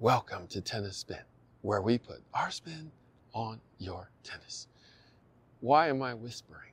Welcome to Tennis Spin, where we put our spin on your tennis. Why am I whispering?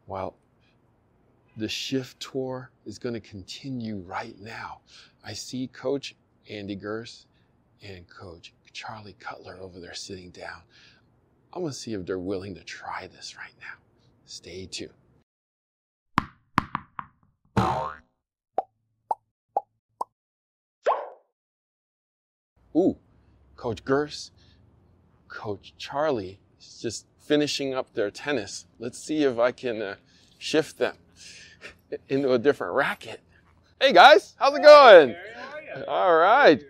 Well, the Shift Tour is going to continue right now. I see Coach Andy Gerst and Coach Charlie Cutler over there sitting down. I'm going to see if they're willing to try this right now. Stay tuned. Ooh, Coach Gerst, Coach Charlie is just finishing up their tennis. Let's see if I can shift them into a different racket. Hey guys, how's it going? Hey, how are you? All right.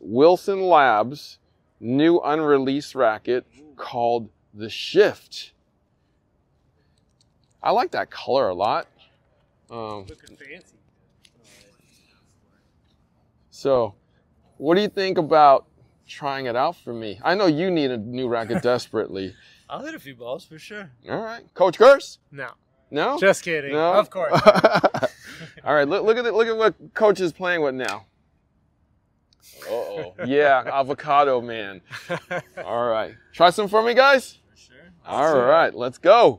Wilson Labs' new unreleased racket called the Shift. I like that color a lot. Looking fancy. So, what do you think about trying it out for me? I know you need a new racket desperately. I'll hit a few balls for sure. All right. Coach Gerst? No. No? Just kidding. No? Of course. All right, look at what Coach is playing with now. Uh-oh. Yeah, avocado man. All right. Try some for me, guys? For sure. All right, let's go.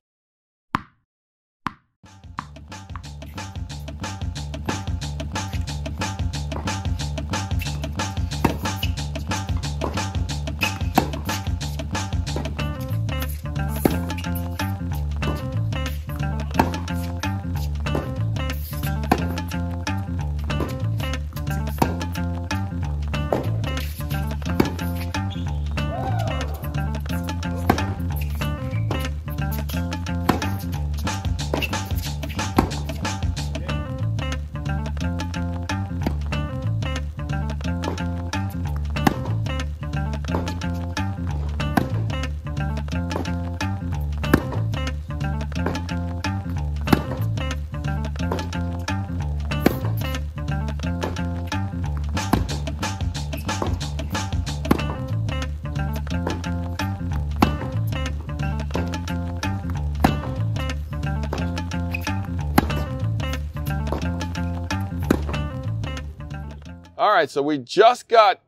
All right, so we just got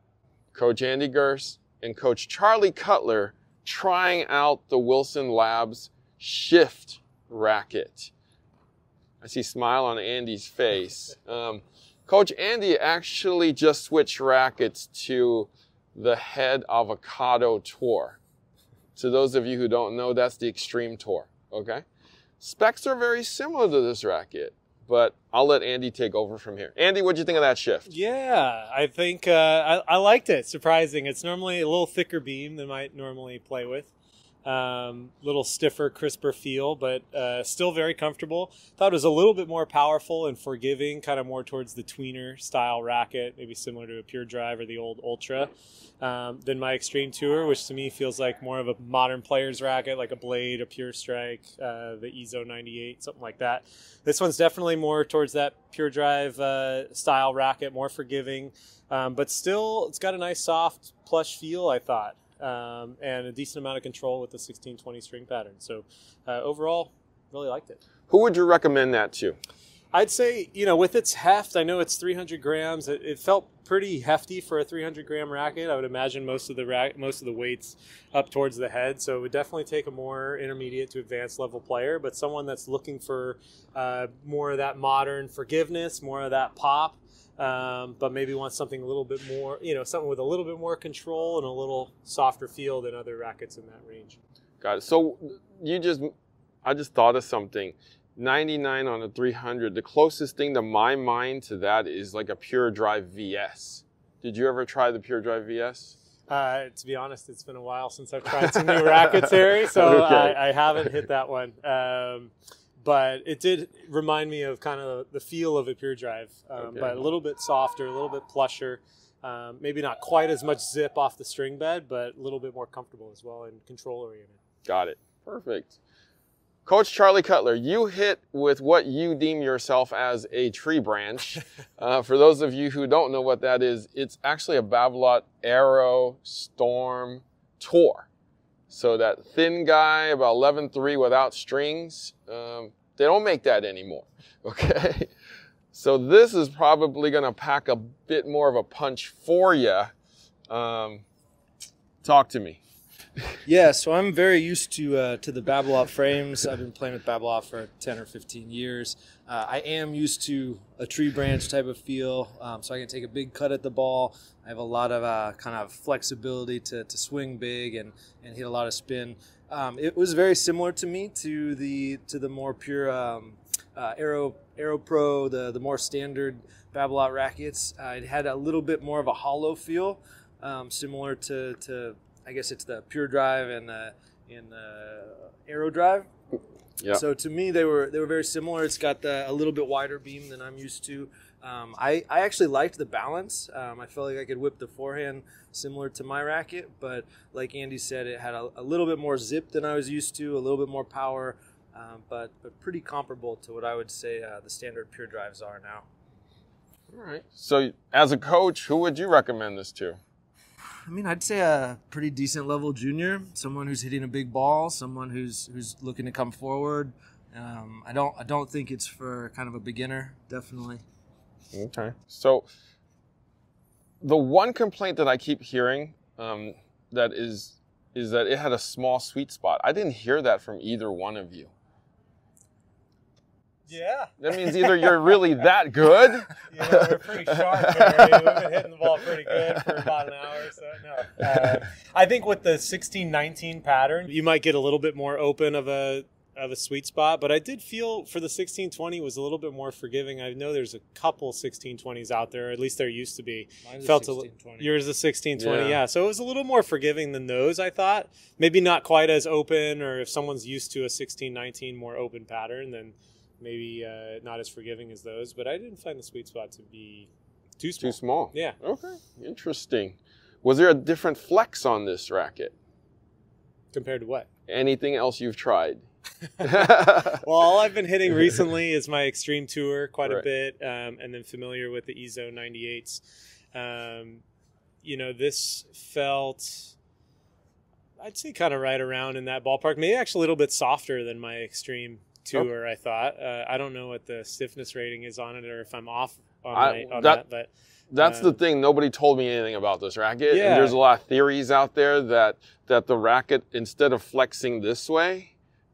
Coach Andy Gerst and Coach Charlie Cutler trying out the Wilson Labs Shift racket. I see a smile on Andy's face. Coach Andy actually just switched rackets to the Head Avocado Tour. To those of you who don't know, that's the Extreme Tour, okay? Specs are very similar to this racket, but I'll let Andy take over from here. Andy, what'd you think of that shift? Yeah, I think I liked it. Surprising. It's normally a little thicker beam than I might normally play with. Little stiffer, crisper feel, but still very comfortable. Thought it was a little bit more powerful and forgiving, kind of more towards the tweener style racket, maybe similar to a Pure Drive or the old Ultra, than my Extreme Tour, which to me feels like more of a modern player's racket, like a Blade, a Pure Strike, the EZO 98, something like that. This one's definitely more towards that Pure Drive style racket, more forgiving, but still it's got a nice soft plush feel, I thought. And a decent amount of control with the 16-20 string pattern. So overall, really liked it. Who would you recommend that to? I'd say, you know, with its heft, I know it's 300 grams. It felt pretty hefty for a 300-gram racket. I would imagine most of the weight's up towards the head. So it would definitely take a more intermediate to advanced level player, but someone that's looking for more of that modern forgiveness, more of that pop. But maybe wants something a little bit more, you know, something with a little bit more control and a little softer feel than other rackets in that range. Got it. So I just thought of something. 99 on a 300. The closest thing to my mind to that is like a Pure Drive VS. Did you ever try the Pure Drive VS? To be honest, it's been a while since I've tried some new rackets, Harry, so okay. I haven't hit that one. But it did remind me of kind of the feel of a Pure Drive, Okay. but a little bit softer, a little bit plusher, maybe not quite as much zip off the string bed, but a little bit more comfortable as well and control-oriented. Got it. Perfect. Coach Charlie Cutler, you hit with what you deem yourself as a tree branch. For those of you who don't know what that is, it's actually a Babolat Aero Storm Tour. So that thin guy, about 11.3 without strings, they don't make that anymore, okay? So this is probably going to pack a bit more of a punch for you. Talk to me. Yeah, so I'm very used to the Babolat frames. I've been playing with Babolat for 10 or 15 years. I am used to a tree branch type of feel, so I can take a big cut at the ball. I have a lot of kind of flexibility to swing big and hit a lot of spin. It was very similar to me to the more pure Aero Pro, the more standard Babolat rackets. It had a little bit more of a hollow feel, similar to I guess it's the Pure Drive and the Aero Drive. Yeah. So to me, they were very similar. It's got a little bit wider beam than I'm used to. I actually liked the balance. I felt like I could whip the forehand similar to my racket, but like Andy said, it had a little bit more zip than I was used to, a little bit more power, but pretty comparable to what I would say the standard Pure Drives are now. All right. So as a coach, who would you recommend this to? I mean, I'd say a pretty decent level junior, someone who's hitting a big ball, someone who's looking to come forward. I don't think it's for kind of a beginner, definitely. Okay. So the one complaint that I keep hearing that is that it had a small sweet spot. I didn't hear that from either one of you. Yeah. That means either you're really that good. We're pretty sharp here. I mean, we've been hitting the ball pretty good for about an hour. So no. I think with the 16-19 pattern, you might get a little bit more open of a sweet spot. But I did feel for the 16-20 was a little bit more forgiving. I know there's a couple 16-20s out there, or at least there used to be. Mine's a 16-20. Yours is a 16-20, yeah. So it was a little more forgiving than those, I thought. Maybe not quite as open, or if someone's used to a 16-19 more open pattern, then maybe not as forgiving as those, but I didn't find the sweet spot to be too small. Too small? Yeah. Okay, interesting. Was there a different flex on this racket? Compared to what? Anything else you've tried? Well, all I've been hitting recently is my Extreme Tour quite a bit, and then familiar with the EZO 98s. This felt, I'd say, kind of right around in that ballpark. Maybe actually a little bit softer than my Extreme Tour, I thought. I don't know what the stiffness rating is on it, or if I'm off on that. But that's the thing. Nobody told me anything about this racket. Yeah. And there's a lot of theories out there that the racket, instead of flexing this way,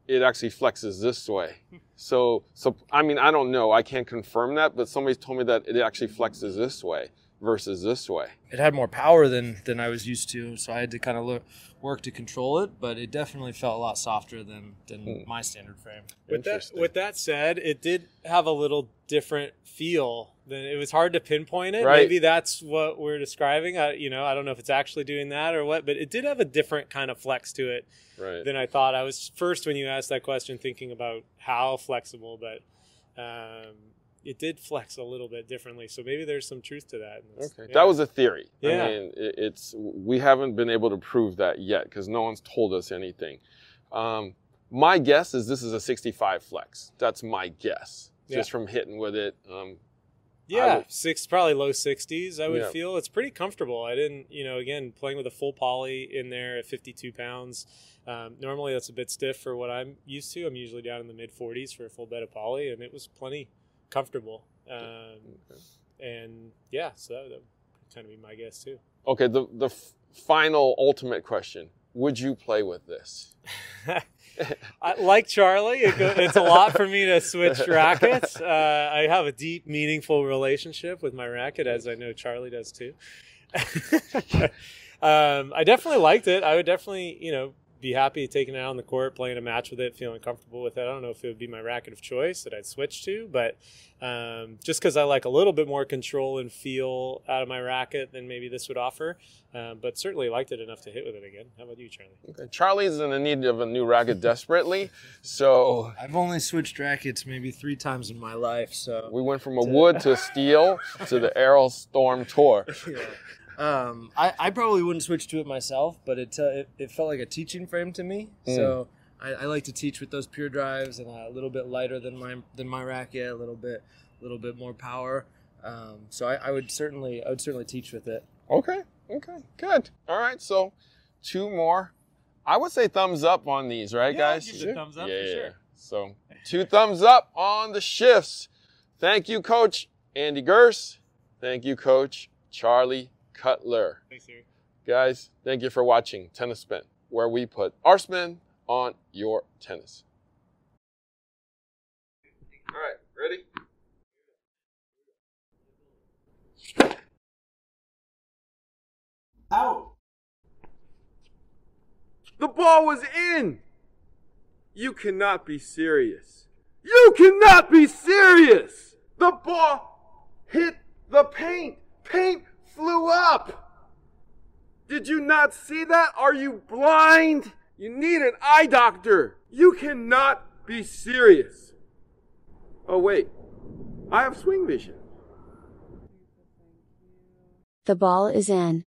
it actually flexes this way. So I mean, I don't know. I can't confirm that, but somebody's told me that it actually flexes this way versus this way. It had more power than I was used to, so I had to kind of work to control it, but it definitely felt a lot softer than my standard frame. With that said, it did have a little different feel. It was hard to pinpoint it. Right. Maybe that's what we're describing. I don't know if it's actually doing that or what, but it did have a different kind of flex to it than I thought. I was first, when you asked that question, thinking about how flexible, but it did flex a little bit differently, so maybe there's some truth to that. Okay, yeah. That was a theory. Yeah. I mean, we haven't been able to prove that yet because no one's told us anything. My guess is this is a 65 flex. That's my guess, just from hitting with it. Probably low 60s, I would feel. It's pretty comfortable. I didn't, again, playing with a full poly in there at 52 pounds. Normally that's a bit stiff for what I'm used to. I'm usually down in the mid 40s for a full bed of poly, and it was plenty comfortable. And yeah, so that would kind of be my guess too. Okay, the final ultimate question. Would you play with this? Like Charlie, it's a lot for me to switch rackets. I have a deep, meaningful relationship with my racket, as I know Charlie does too. I definitely liked it. I would definitely, be happy taking it out on the court, playing a match with it, feeling comfortable with it. I don't know if it would be my racket of choice that I'd switch to, but just because I like a little bit more control and feel out of my racket than maybe this would offer, but certainly liked it enough to hit with it again. How about you, Charlie? Okay. Charlie's in the need of a new racket desperately, so I've only switched rackets maybe 3 times in my life. So we went from a wood to a steel to the Aero Storm Tour. I probably wouldn't switch to it myself, but it felt like a teaching frame to me. So I like to teach with those Pure Drives and a little bit lighter than my racket, a little bit more power. So I would certainly teach with it. Okay, good. All right, so 2 more. I would say thumbs up on these, right, guys? Give it a thumbs up for sure. So 2 thumbs up on the shifts. Thank you, Coach Andy Gerst. Thank you, Coach Charlie Cutler. Thanks, sir. Guys, thank you for watching Tennis Spin, where we put our spin on your tennis. All right, ready? Out. The ball was in. You cannot be serious. You cannot be serious. The ball hit the paint. Paint flew up. Did you not see that? Are you blind? You need an eye doctor. You cannot be serious. Oh, wait. I have swing vision. The ball is in.